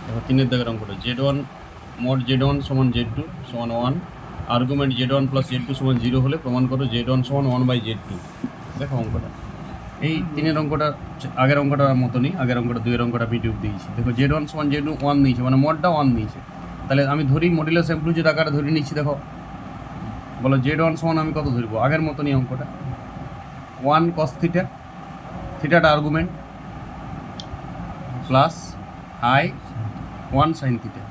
দেখো 3 দাগের অঙ্কটা z1 mod z1 সমান z2 সমান 1, আর্গুমেন্ট z1 প্লাস z2 সমান 0 হলে প্রমাণ করো z1 সমান 1/z2। দেখো অঙ্কটা এই 3 অঙ্কটা আগের অঙ্কটার মতনই, আগের অঙ্কটা 2 অঙ্কটা ভিডিও দিয়েছি। দেখো z1 সমান z2 1 নিয়েছে, মানে মডটা 1 নিয়েছে। তাহলে আমি ধরি মডুলাস অ্যামপ্লিটিউড আকারে ধরে নিচ্ছি। দেখো বলো z1 সমান আমি কত ধরবো, আগের মতনই অঙ্কটা 1 cos থিটা, থিটাটা argument, plus i 1 sin theta.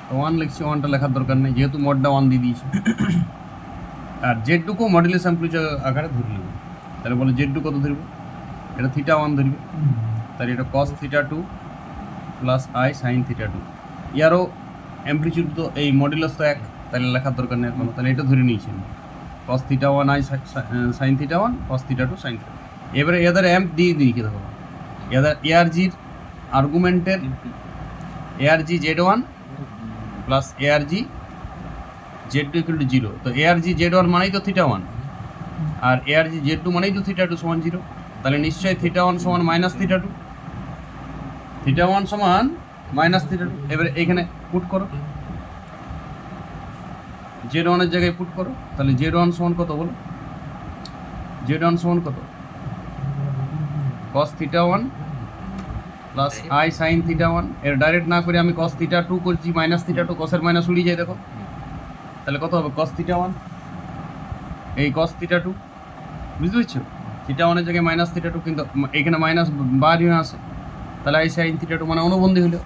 তো 1 লিখছি, 1টা লেখার দরকার নেই যেহেতু মডটা 1 দিয়ে দিয়েছি। আর জেডটুকু মডুলাস অ্যামপ্লিটিউড আকারে ধরে নেব। তাহলে বলো জেডটু কত ধরব, এটা থিটা 1 ধরবে, তাহলে এটা cos theta 2 plus i sin theta 2। ইয়ারও অ্যামপ্লিটিউড তো এই মডুলাস তো এক, তাহলে লেখার দরকার নেই কোনো, তাহলে এটা ধরে নিয়েছি আমি cos theta 1 i sin theta 1 cos theta 2 sin theta. এবারে এদের অ্যাম্প দিয়ে দিই, দেখো এদের এআরজির আর্গুমেন্টের ARG z1 plus ARG z2 equal to 0। তো এআরজি z1 মানেই তো থিটা 1, আর এআরজি z2 মানেই তো থিটা 2 সমান 0। তাহলে নিশ্চয়ই থিটা 1 সমান মাইনাস থিটা 2, থিটা 1 সমান মাইনাস থিটা 2। এবারে এখানে পুট করো, z1 এর জায়গায় পুট করো, তাহলে z1 সমান কত বলো, z1 সমান কত, cos theta 1 plus i sin theta 1। এর ডাইরেক্ট না করে আমি cos থিটা 2 করছি, মাইনাস থিটা 2, cos এর মাইনাস উড়িয়ে যায় দেখো, তাহলে কত হবে cos থিটা 1 এই cos থিটা 2, বুঝতে পারছো? থিটা 1 এর জায়গায় মাইনাস থিটা 2, কিন্তু এখানে মাইনাস বাইরে আসে, তাহলে i sin থিটা 2 মানে অনুবন্ধী হলো।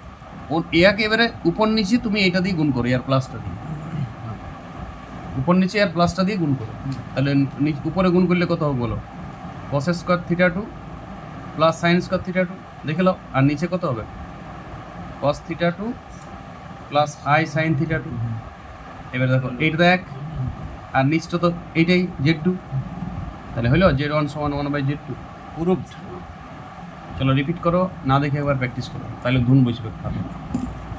ইয়াকে এবারে উপর নিচে তুমি এটা দিয়ে গুণ করো, এর প্লাসটা দিয়ে, উপর নিচে আর প্লাসটা দিয়ে গুণ করো। তাহলে উপরে গুণ করলে কত হবে বলো, cos square theta 2 plus sin square theta 2, দেখে নাও। আর নিচে কত হবে, cos theta 2 plus i sin theta 2। এবার দেখো এইটা তো এক, আর নিচটা তো এইটাই z2, তাহলে হলো z1 সমান 1/z2 প্রুভড। চলো রিপিট করো, না দেখে একবার প্র্যাকটিস করো, তাহলে ধুন বসবে।